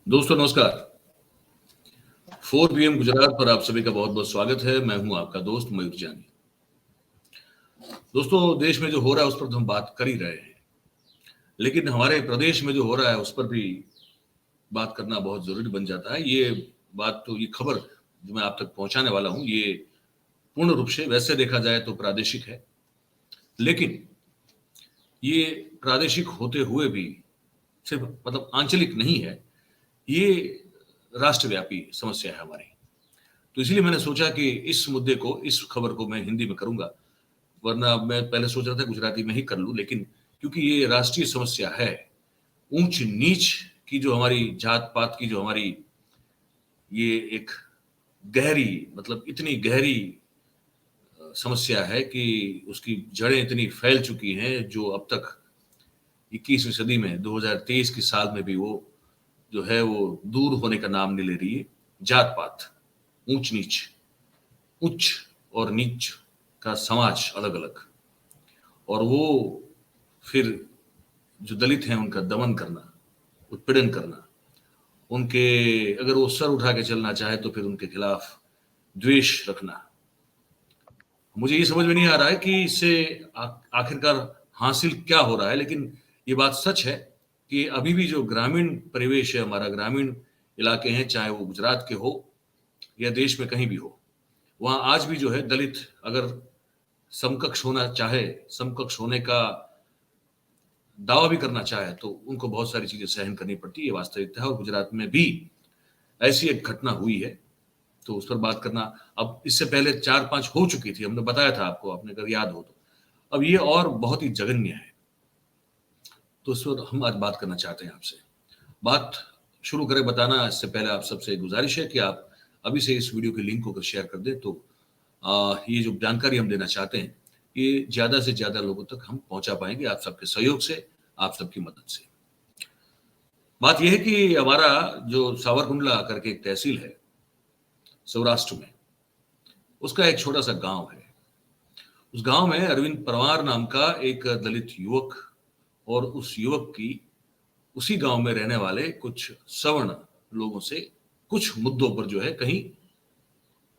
दोस्तों नमस्कार। 4 PM गुजरात पर आप सभी का बहुत बहुत स्वागत है। मैं हूं आपका दोस्त मयूर जानी। दोस्तों, देश में जो हो रहा है उस पर तो हम बात कर ही रहे हैं, लेकिन हमारे प्रदेश में जो हो रहा है उस पर भी बात करना बहुत जरूरी बन जाता है। ये खबर जो मैं आप तक पहुंचाने वाला हूं, ये पूर्ण रूप से वैसे देखा जाए तो प्रादेशिक है, लेकिन ये प्रादेशिक होते हुए भी सिर्फ मतलब आंचलिक नहीं है, ये राष्ट्रव्यापी समस्या है हमारी। तो इसलिए मैंने सोचा कि इस खबर को मैं हिंदी में करूंगा, वरना मैं पहले सोच रहा था गुजराती में ही कर लूं, लेकिन क्योंकि ये राष्ट्रीय समस्या है, ऊंच नीच की जो हमारी जात पात की जो हमारी ये एक गहरी मतलब इतनी गहरी समस्या है कि उसकी जड़ें इतनी फैल चुकी हैं, जो अब तक 21वीं सदी में 2023 के साल में भी वो जो है वो दूर होने का नाम नहीं ले रही है। जात पात, ऊंच नीच, उच्च और नीच का समाज अलग अलग, और वो फिर जो दलित हैं उनका दमन करना, उत्पीड़न करना, उनके अगर वो सर उठा के चलना चाहे तो फिर उनके खिलाफ द्वेष रखना। मुझे ये समझ में नहीं आ रहा है कि इससे आखिरकार हासिल क्या हो रहा है, लेकिन ये बात सच है कि अभी भी जो ग्रामीण परिवेश है, हमारा ग्रामीण इलाके हैं, चाहे वो गुजरात के हो या देश में कहीं भी हो, वहां आज भी जो है दलित अगर समकक्ष होना चाहे, समकक्ष होने का दावा भी करना चाहे, तो उनको बहुत सारी चीजें सहन करनी पड़ती है। ये वास्तविकता है और गुजरात में भी ऐसी एक घटना हुई है, तो उस पर बात करना। अब इससे पहले 4-5 हो चुकी थी, हमने बताया था आपको, आपने अगर याद हो तो। अब ये और बहुत ही जघन्य है, तो इस पर हम आज बात करना चाहते हैं आपसे। बात शुरू करें बताना इससे पहले आप सबसे गुजारिश है कि आप अभी से इस वीडियो के लिंक को अगर शेयर कर दें, तो ये जो जानकारी हम देना चाहते हैं ये ज्यादा से ज्यादा लोगों तक हम पहुंचा पाएंगे, आप सबके सहयोग से, आप सबकी मदद से। बात यह है कि हमारा जो सावरकुंडला करके एक तहसील है सौराष्ट्र में, उसका एक छोटा सा गांव है। उस गांव में अरविंद परमार नाम का एक दलित युवक और उस युवक की उसी गांव में रहने वाले कुछ सवर्ण लोगों से कुछ मुद्दों पर जो है कहीं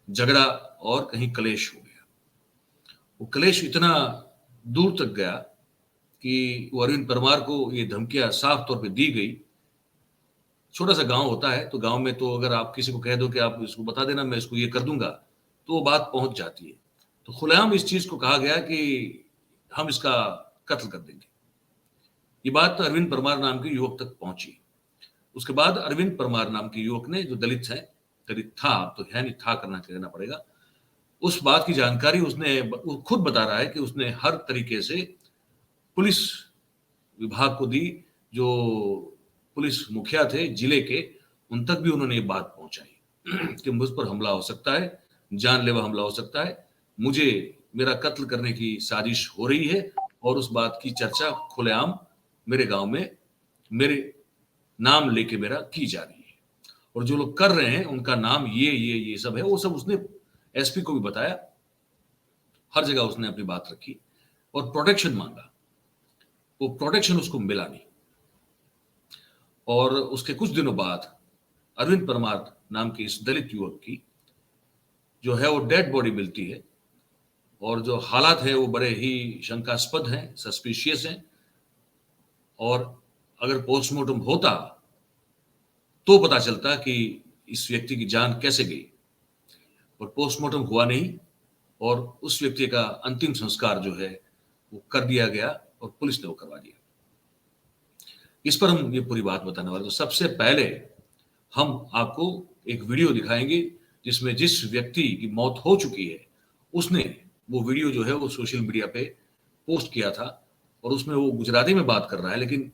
झगड़ा और कहीं कलेश हो गया। वो कलेश इतना दूर तक गया कि वो अरविंद परमार को ये धमकियां साफ तौर पे दी गई। छोटा सा गांव होता है, तो गांव में तो अगर आप किसी को कह दो कि आप इसको बता देना, मैं इसको ये कर दूंगा, तो वो बात पहुंच जाती है। तो खुलेआम इस चीज को कहा गया कि हम इसका कत्ल कर देंगे। ये बात अरविंद परमार नाम के युवक तक पहुंची। उसके बाद अरविंद परमार नाम के युवक ने, जो दलित है, दलित था, तो है नहीं था, करना कहना पड़ेगा, उस बात की जानकारी वो खुद बता रहा है कि उसने हर तरीके से पुलिस विभाग को दी। जो पुलिस मुखिया थे जिले के, उन तक भी उन्होंने ये बात पहुंचाई कि मुझ पर हमला हो सकता है, जानलेवा हमला हो सकता है, मुझे मेरा कत्ल करने की साजिश हो रही है, और उस बात की चर्चा खुलेआम मेरे गांव में मेरे नाम लेके मेरा की जा रही है, और जो लोग कर रहे हैं उनका नाम ये सब है। वो सब उसने एसपी को भी बताया, हर जगह उसने अपनी बात रखी और प्रोटेक्शन मांगा। वो प्रोटेक्शन उसको मिला नहीं, और उसके कुछ दिनों बाद अरविंद परमार नाम के इस दलित युवक की जो है वो डेड बॉडी मिलती है, और जो हालात है वो बड़े ही शंकास्पद हैं, सस्पिशियस हैं। और अगर पोस्टमार्टम होता तो पता चलता कि इस व्यक्ति की जान कैसे गई, और पोस्टमार्टम हुआ नहीं, और उस व्यक्ति का अंतिम संस्कार जो है वो कर दिया गया और पुलिस ने वो करवा दिया। इस पर हम ये पूरी बात बताने वाले। तो सबसे पहले हम आपको एक वीडियो दिखाएंगे जिसमें जिस व्यक्ति की मौत हो चुकी है, उसने वो वीडियो जो है वो सोशल मीडिया पे पोस्ट किया था, और उसमें वो गुजराती में बात कर रहा है, लेकिन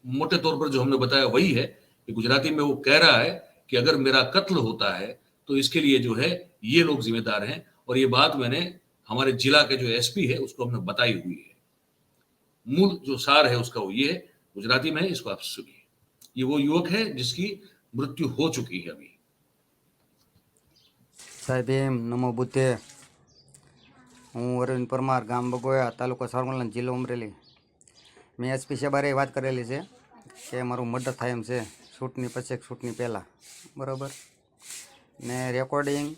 मोटे तौर पर जो हमने बताया वही है कि गुजराती में वो कह रहा है कि अगर मेरा कत्ल होता है तो इसके लिए जो है ये लोग जिम्मेदार हैं। और ये बात मैंने हमारे जिला के जो एसपी है उसको हमने बताई हुई है। मूल जो सार है उसका वो ये है, गुजराती में है, इसको आप सुनिए। ये वो युवक है जिसकी मृत्यु हो चुकी है अभी। साहेब एम नमो बुद्धे। हूँ अरविंद परमार, गाम बगोया, तालुका सावरकुंडला, जिल्लो अमरेली। મેં એસપી સાહેબ હારે વાત કરેલી છે કે મારું મર્ડર થાય એમ છે શૂટની પછી શૂટની પહેલાં બરાબર ને રેકોર્ડિંગ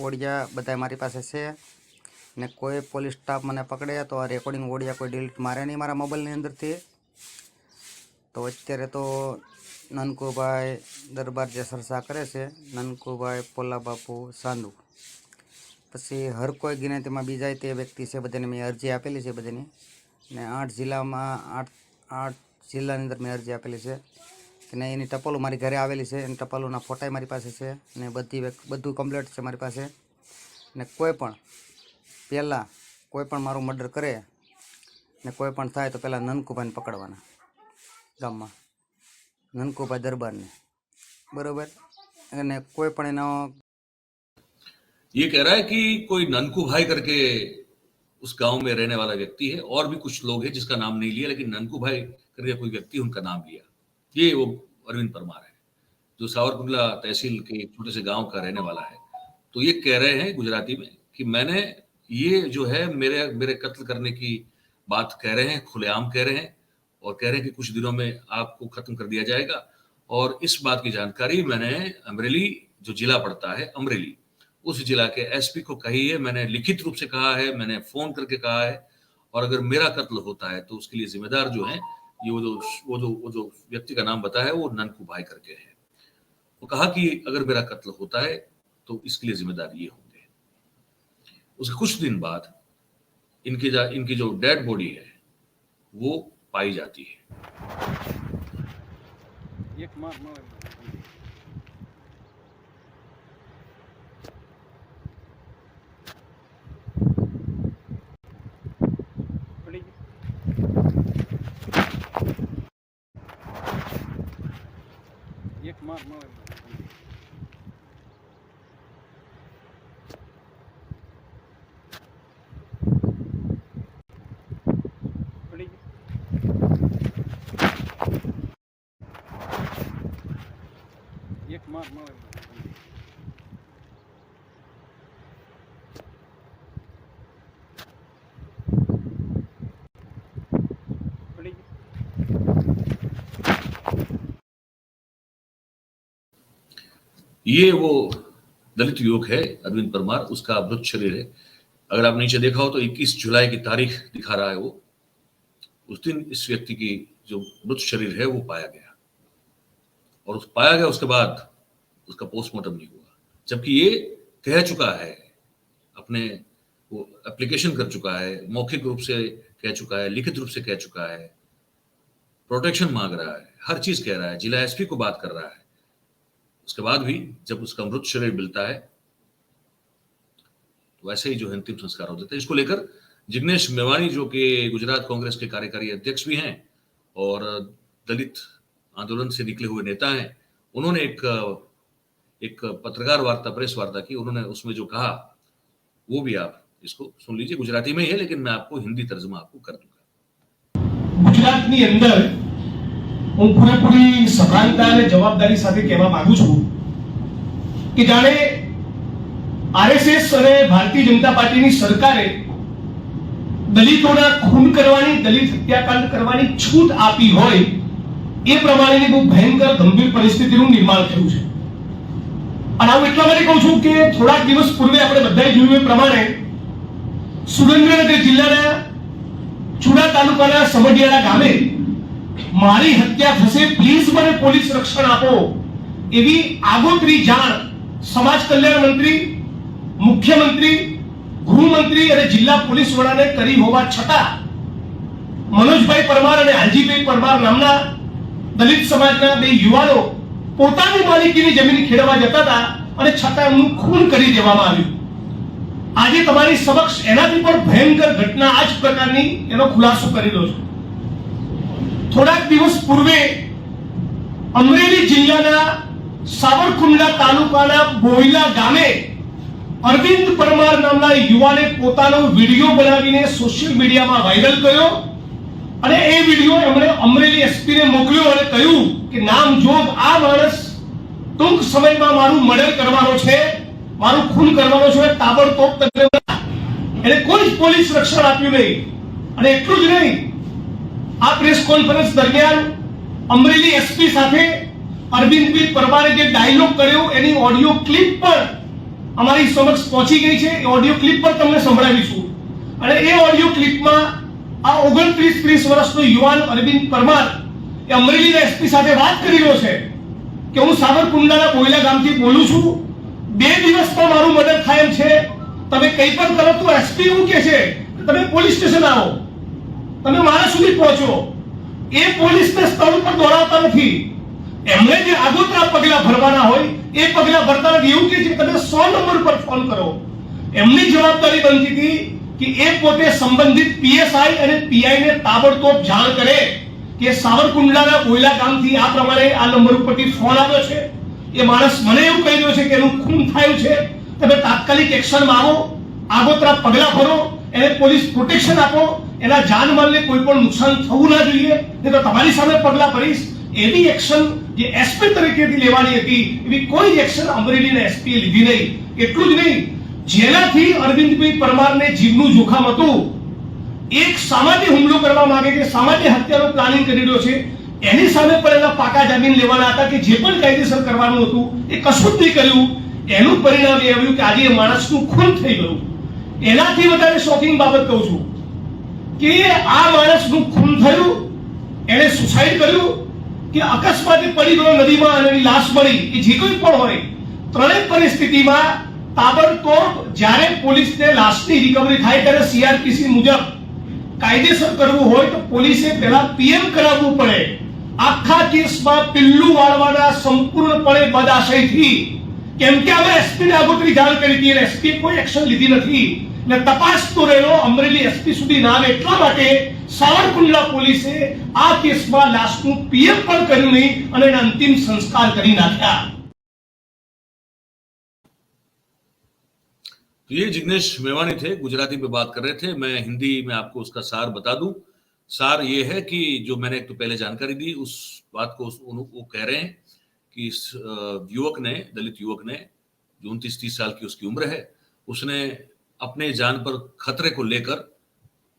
ઓડિયા બધા મારી પાસે છે ને કોઈ પોલીસ સ્ટાફ મને પકડે તો આ રેકોર્ડિંગ ઓડિયા કોઈ ડિલીટ મારે નહીં મારા મોબાઈલની અંદરથી તો અત્યારે તો નનકુભાઈ દરબાર જે ચર્ચા કરે છે નનકુભાઈ પોલાબાપુ સાંધુ પછી હર કોઈ ગિનતીમાં બીજા તે વ્યક્તિ છે બધાને મેં અરજી આપેલી છે બધાની ને 8 જિલ્લામાં 8 જિલ્લાની અંદર મેં અરજી આપેલી છે કે ને એની ટપાલો મારી ઘરે આવેલી છે એની ટપાલોના ફોટા મારી પાસે છે ને બધું કમ્પ્લીટ છે મારી પાસે ને કોઈ પણ પહેલાં કોઈ પણ મારું મર્ડર કરે ને કોઈ પણ થાય તો પહેલાં નનકુભાઈને પકડવાના ગામમાં ननकुभाई दरबार ने बराबर અને કોઈ પણ એનો ये कह रहा है कि कोई ननकू भाई करके उस गांव में रहने वाला व्यक्ति है और भी कुछ लोग हैं जिसका नाम नहीं लिया लेकिन ननकू भाई करके कोई व्यक्ति उनका नाम लिया। ये वो अरविंद परमार है जो सावरकुंडला तहसील के छोटे से गांव का रहने वाला है। तो ये कह रहे हैं गुजराती में कि मैंने ये जो है मेरे कत्ल करने की बात कह रहे हैं, खुलेआम कह रहे हैं और कह रहे हैं कि कुछ दिनों में आपको खत्म कर दिया जाएगा। और इस बात की जानकारी मैंने अमरेली जो जिला पड़ता है अमरेली उस जिला के एसपी को कही है, मैंने लिखित रूप से कहा है, मैंने फोन करके कहा है और अगर मेरा कत्ल होता है तो उसके लिए जिम्मेदार जो है ये वो जो व्यक्ति का नाम बताया है वो ननकू भाई करके है। वो कहा कि अगर मेरा कत्ल होता है तो इसके लिए जिम्मेदार ये होंगे। उसके कुछ दिन बाद इनकी जो डेड बॉडी है वो पाई जाती है। ये वो दलित युवक है अरविंद परमार, उसका मृत शरीर है। अगर आप नीचे देखा हो तो 21 जुलाई की तारीख दिखा रहा है वो। उस दिन इस व्यक्ति की जो मृत शरीर है वो पाया गया और पाया गया उसके बाद उसका पोस्टमार्टम नहीं हुआ, जबकि ये कह चुका है, अपने वो एप्लीकेशन कर चुका है, मौखिक रूप से कह चुका है, लिखित रूप से कह चुका है, प्रोटेक्शन मांग रहा है, हर चीज कह रहा है, जिला एसपी को बात कर रहा है। उसके बाद भी जब उसका मृत शरीर मिलता है तो वैसे ही जो अंतिम संस्कार हो जाता है। इसको लेकर जिग्नेश मेवाणी जो कि गुजरात कांग्रेस के कार्यकारी अध्यक्ष भी हैं और दलित आंदोलन से निकले हुए नेता हैं, उन्होंने एक पत्रकार वार्ता, प्रेस वार्ता की। उन्होंने उसमें जो कहा वो भी आप इसको सुन लीजिए। गुजराती में ही है लेकिन मैं आपको हिंदी तर्जुमा आपको कर दूंगा। गुजरातनी अंदर હું પૂરેપૂરી સભાનતા અને જવાબદારી સાથે કહેવા માંગુ છું કે જાણે આરએસએસ અને ભારતીય જનતા પાર્ટીની સરકારે દલિતોના ખૂન કરવાની, દલિત હત્યાકાંડ કરવાની છૂટ આપી હોય એ પ્રમાણેની બહુ ભયંકર ગંભીર પરિસ્થિતિનું નિર્માણ થયું છે। અને હું એટલા માટે કહું છું કે થોડાક દિવસ પૂર્વે આપણે બધાએ જોયું એ પ્રમાણે સુરેન્દ્રનગર જિલ્લાના ચુડા તાલુકાના સમઢિયાળા ગામે મારી હત્યા થશે, પ્લીઝ મને પોલીસ રક્ષણ આપો એવી આગોતરી જાણ સમાજ કલ્યાણ મંત્રી, મુખ્યમંત્રી, ગૃહમંત્રી અને જિલ્લા પોલીસ વડાને કરી હોવા છતાં મનોજભાઈ પરમાર અને હાલજીભાઈ પરમાર નામના દલિત સમાજના બે યુવાનો પોતાની માલિકીની જમીન ખેડવા જતા હતા અને છતાં એમનું ખૂન કરી દેવામાં આવ્યું। આજે તમારી સમક્ષ એનાથી પણ ભયંકર ઘટના આ જ પ્રકારની એનો ખુલાસો કરી રહ્યો છું। થોડાક દિવસ પૂર્વે અમરેલી જિલ્લાના સાવરકુંડલા તાલુકાના બોયલા ગામે અરવિંદ પરમાર નામના યુવાને પોતાનો વિડિયો બનાવીને સોશિયલ મીડિયામાં વાયરલ કર્યો અને એ વિડિયો એમણે અમરેલી એસપી ને મોકલ્યો અને કહ્યું કે નામજોગ આ માણસ ટૂંક સમયમાં મારું મર્ડર કરવાનો છે, મારું ખૂન કરવાનો છે, તાબડતોબ તને એને કોઈ જ પોલીસ રક્ષણ આપ્યું નહીં। અને એટલું જ નહીં, આ પ્રેસ કોન્ફરન્સ દરમિયાન અમરેલી એસપી સાથે અરવિંદભાઈ પરમારે જે ડાયલોગ કર્યો એની ઓડિયો ક્લિપ પણ અમારી સમક્ષ પહોંચી ગઈ છે. એ ઓડિયો ક્લિપ પણ તમને સંભળાવીશું. અને એ ઓડિયો ક્લિપમાં આ 29-30 વર્ષનો યુવાન અરવિંદ પરમાર એ અમરેલીના એસપી સાથે વાત કરી રહ્યો છે કે હું સાવરકુંડલાના બોયલા ગામથી બોલું છું, 2 દિવસમાં મારું મર્ડર થાય એમ છે, તમે કંઈ પણ કરો તો એસપી એવું કહે છે તમે પોલીસ સ્ટેશન આવો, તમે મારા સુધી પહોંચો. એ પોલીસને સ્થળ પર દોડાવતા નથી, એમણે જે આગોતરા પગલા ભરવાના હોય એ પગલા ભરતા નથી. એવું કહે છે તમે 100 નંબર પર ફોન કરો. એમની જવાબદારી બનતી હતી કે એ પોતે સંબંધિત પીએસઆઈ અને પીઆઈ ને તાબડતોબ જાણ કરે કે સાવરકુંડલાના બોયલા ગામથી આ પ્રમાણે આ નંબર ઉપરથી ફોન આવ્યો છે, એ માણસ મને એવું કહી રહ્યો છે કે એનું ખૂન થયું છે, તમે તાત્કાલિક એક્શનમાં આવો, આગોતરા પગલા ભરો, એને પોલીસ પ્રોટેક્શન આપો, એના જાનમાલને કોઈ પણ નુકસાન થવું ના જોઈએ, નહીં તો તમારી સામે પગલા ભરીશ. એવી એક્શન જે એસપી તરીકેથી લેવાની હતી એવી કોઈ જ એક્શન અમરેલીના એસપીએ લીધી નહીં. એટલું જ નહીં, જેનાથી અરવિંદભાઈ પરમારને જીવનું જોખમ હતું, એક સામાન્ય હુમલો કરવા માંગે છે, સામાન્ય હત્યાનો પ્લાનિંગ કરી રહ્યો છે, એની સામે પણ એના પાકા જામીન લેવાના હતા કે જે પણ કાયદેસર કરવાનું હતું એ કશું જ નહીં કર્યું. એનું પરિણામ એ આવ્યું કે આજે એ માણસનું ખૂન થઈ ગયું. એનાથી વધારે શોકિંગ બાબત કહું છું કે આ માણસનું ખૂન થયું, એને સુસાઇડ કર્યું કે અકસ્માતે પડી ગયો નદીમાં અને એની લાશ મળી, એ જે કોઈ પણ હોય, ત્રણેય પરિસ્થિતિમાં તાબડતોબ જ્યારે પોલીસને લાશની રિકવરી થાય ત્યારે સીઆરપીસી મુજબ કાયદેસર કરવું હોય તો પોલીસે પહેલા પીએમ કરાવવું પડે. આખા કેસમાં પિલ્લું વાળવાના સંપૂર્ણપણે બદઆશયથી, કેમ કે અમે એસપીને આગોતરી જાણ કરી હતી અને એસપી કોઈ એક્શન લીધી નથી ને તપાસ તો રહેલો અમરેલી એસપી સુધી ના આવે એટલા માટે સાવરકુંડલા પોલીસે આ કેસમાં લાશનું પીએમ પણ કર્યું નહીં અને એના અંતિમ સંસ્કાર કરી નાખ્યા. ये जिग्नेश मेवानी थे, गुजराती में बात कर रहे थे. मैं हिंदी में आपको उसका सार बता दूं. सार ये है कि जो मैंने एक तो पहले जानकारी दी उस बात को वो कह रहे हैं कि इस युवक ने, दलित युवक ने, जो 29-30 साल की उसकी उम्र है, उसने अपने जान पर खतरे को लेकर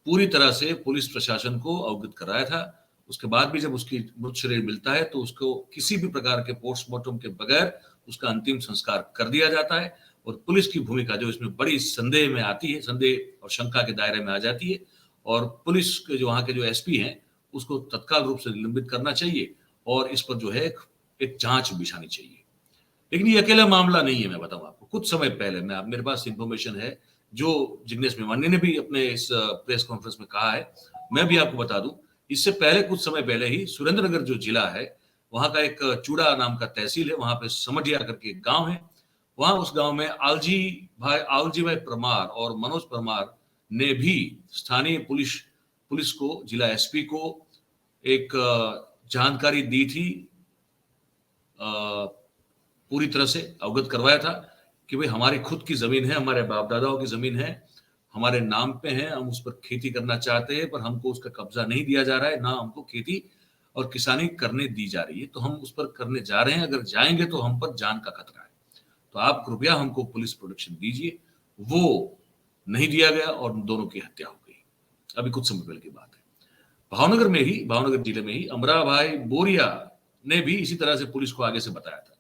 पूरी तरह से पुलिस प्रशासन को अवगत कराया था. उसके बाद भी जब उसकी मृत शरीर मिलता है तो उसको किसी भी प्रकार के पोस्टमार्टम के बगैर उसका अंतिम संस्कार कर दिया जाता है. और पुलिस की भूमिका जो इसमें बड़ी संदेह में आती है, संदेह और शंका के दायरे में आ जाती है, और पुलिस के जो वहां के जो एसपी हैं उसको तत्काल रूप से निलंबित करना चाहिए और इस पर जो है एक जांच बिछानी चाहिए. लेकिन ये अकेला मामला नहीं है. मैं बताऊं आपको, कुछ समय पहले मेरे पास इंफॉर्मेशन है जो जिग्नेश मेवानी ने भी अपने इस प्रेस कॉन्फ्रेंस में कहा है, मैं भी आपको बता दूं. इससे पहले कुछ समय पहले ही सुरेंद्रनगर जो जिला है वहां का एक चूड़ा नाम का तहसील है, वहां पे समटिया करके एक गांव है. वहां उस गांव में आलजी भाई परमार और मनोज परमार ने भी स्थानीय पुलिस को, जिला एसपी को एक जानकारी दी थी, पूरी तरह से अवगत करवाया था कि भाई हमारी खुद की जमीन है, हमारे बाप दादाओं की जमीन है, हमारे नाम पे है, हम उस पर खेती करना चाहते हैं पर हमको उसका कब्जा नहीं दिया जा रहा है, ना हमको खेती और किसानी करने दी जा रही है, तो हम उस पर करने जा रहे हैं. अगर जाएंगे तो हम पर जान का खतरा है, तो आप कृपया हमको पुलिस प्रोटेक्शन दीजिए. वो नहीं दिया गया और दोनों की हत्या हो गई. अभी कुछ समय पहले की बात है. भावनगर जिले में ही अमराभाई बोरिया ने भी इसी तरह से पुलिस को आगे से बताया था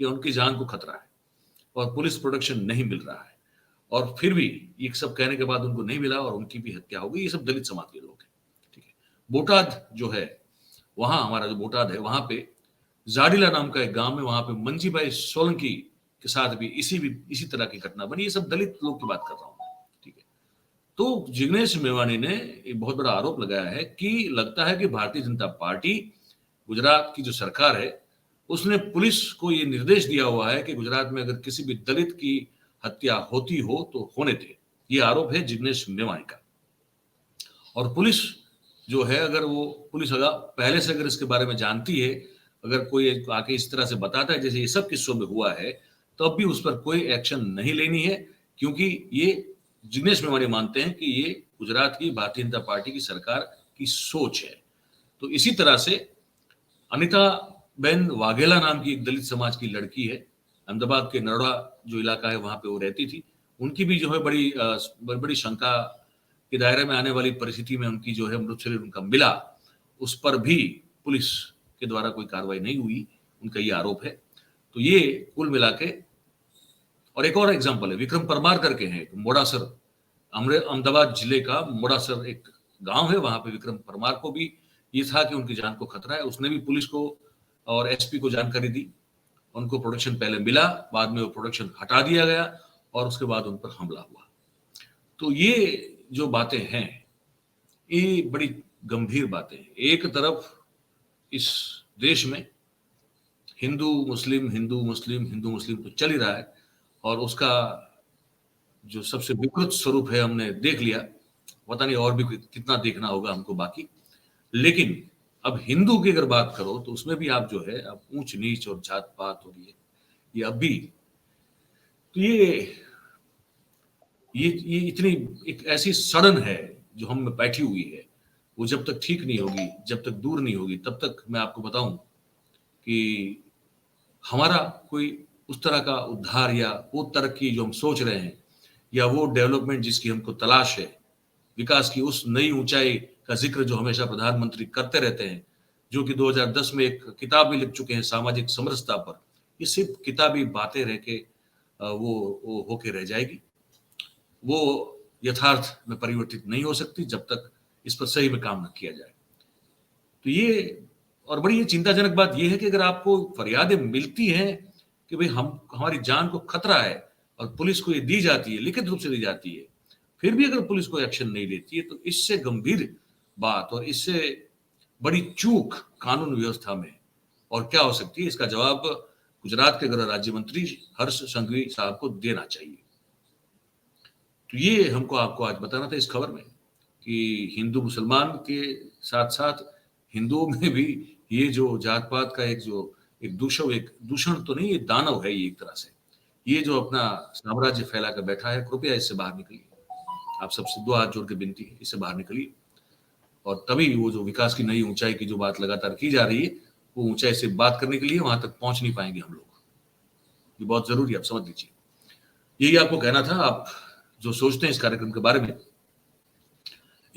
कि उनकी जान को खतरा है और पुलिस प्रोटेक्शन नहीं मिल रहा है, और फिर भी ये सब कहने के बाद उनको नहीं मिला और उनकी भी हत्या हो गई. ये सब दलित समाज के लोग हैं. ठीक है. बोटाद जो है, वहां हमारा जो बोटाद है, वहां पे जाडिला नाम का एक गांव है, वहां पे मंजीभाई सोलंकी के साथ भी इसी तरह की घटना बनी. ये सब दलित लोग की बात कर रहा हूं. ठीक है. तो जिग्नेश मेवानी ने एक बहुत बड़ा आरोप लगाया है कि लगता है कि भारतीय जनता पार्टी, गुजरात की जो सरकार है, उसने पुलिस को ये निर्देश दिया हुआ है कि गुजरात में अगर किसी भी दलित की हत्या होती हो तो होने दे. ये आरोप है जिग्नेश मेवानी का. और पुलिस जो है, अगर वो पुलिस अगर पहले से अगर इसके बारे में जानती है, अगर कोई आके इस तरह से बताता है जैसे ये सब किस्सों में हुआ है, तो अब भी उस पर कोई एक्शन नहीं लेनी है, क्योंकि ये जिग्नेश मेवानी मानते हैं कि ये गुजरात की भारतीय जनता पार्टी की सरकार की सोच है. तो इसी तरह से अनिता बेन वाघेला नाम की एक दलित समाज की लड़की है, अहमदाबाद के नरोड़ा जो इलाका है वहां पे वो रहती थी. उनकी भी जो है बड़ी शंका के दायरे में आने वाली परिस्थिति में उनकी जो है मृत शरीर उनका मिला, उस पर भी पुलिस के द्वारा कोई कार्रवाई नहीं हुई. उनका ये आरोप है। तो ये कुल मिला के, और एक और एग्जाम्पल है, विक्रम परमार करके हैं, मोड़ासर, अहमदाबाद जिले का मोड़ासर एक गांव है, वहां पे विक्रम परमार को भी ये था कि उनकी जान को खतरा है। उसने भी पुलिस को और एसपी को जानकारी दी। उनको प्रोटेक्शन पहले मिला, बाद में वो प्रोटेक्शन हटा दिया गया और उसके बाद उन पर हमला हुआ। तो ये जो बातें हैं, ये बड़ी गंभीर बातें हैं। एक तरफ इस देश में हिंदू मुस्लिम तो चल ही रहा है, और उसका जो सबसे विकृत स्वरूप है हमने देख लिया। पता नहीं और भी कितना देखना होगा हमको बाकी। लेकिन अब हिंदू की अगर बात करो तो उसमें भी आप जो है, अब ऊंच नीच और जात पात हो रही है, ये अब भी, तो ये इतनी एक ऐसी सड़न है जो हम में बैठी हुई है, वो जब तक ठीक नहीं होगी, जब तक दूर नहीं होगी, तब तक मैं आपको बताऊं कि हमारा कोई उस तरह का उद्धार या वो तरक्की जो हम सोच रहे हैं, या वो डेवलपमेंट जिसकी हमको तलाश है, विकास की उस नई ऊंचाई का जिक्र जो हमेशा प्रधानमंत्री करते रहते हैं, जो कि 2010 में एक किताब भी लिख चुके हैं सामाजिक समरसता पर, ये सिर्फ किताबी बातें रह के वो होके रह जाएगी। वो यथार्थ में परिवर्तित नहीं हो सकती जब तक इस पर सही में काम न किया जाए। तो ये, और बड़ी ये चिंताजनक बात ये है कि अगर आपको फरियादें मिलती हैं कि भाई हमारी जान को खतरा है, और पुलिस को ये दी जाती है, लिखित रूप से दी जाती है, फिर भी अगर पुलिस कोई एक्शन नहीं लेती है, तो इससे गंभीर बात और इससे बड़ी चूक कानून व्यवस्था में और क्या हो सकती है, इसका जवाब गुजरात के गृह राज्य मंत्री हर्ष संघवी साहब को देना चाहिए। तो ये हमको आपको आज बताना था इस खबर में कि हिंदू मुसलमान के साथ साथ हिंदुओं में भी ये जो जात पात का एक दूषण तो नहीं, ये दानव है। ये एक तरह से ये जो अपना साम्राज्य फैला कर बैठा है, कृपया इससे बाहर निकलिए। आप सबसे दो हाथ जोड़ के विनती है, इससे बाहर निकलिए, और तभी वो जो विकास की नई ऊंचाई की जो बात लगातार की जा रही है, वो ऊंचाई से बात करने के लिए वहां तक पहुंच नहीं पाएंगे हम लोग। ये बहुत जरूरी है, आप समझ लीजिए। यही आपको कहना था। आप जो सोचते हैं इस कार्यक्रम के बारे में,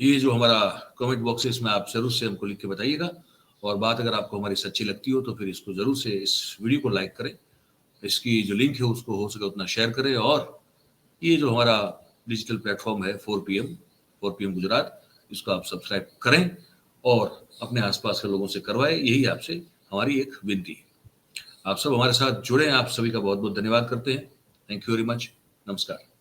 ये जो हमारा कमेंट बॉक्स है, इसमें आप जरूर से हमको लिख के बताइएगा। और बात अगर आपको हमारी सच्ची लगती हो तो फिर इसको जरूर से, इस वीडियो को लाइक करें, इसकी जो लिंक है उसको हो सके उतना शेयर करें, और ये जो हमारा डिजिटल प्लेटफॉर्म है 4PM गुजरात, इसको आप सब्सक्राइब करें और अपने आसपास के लोगों से करवाएं। यही आपसे हमारी एक विनती है। आप सब हमारे साथ जुड़े हैं, आप सभी का बहुत बहुत धन्यवाद करते हैं। Thank you very much. नमस्कार।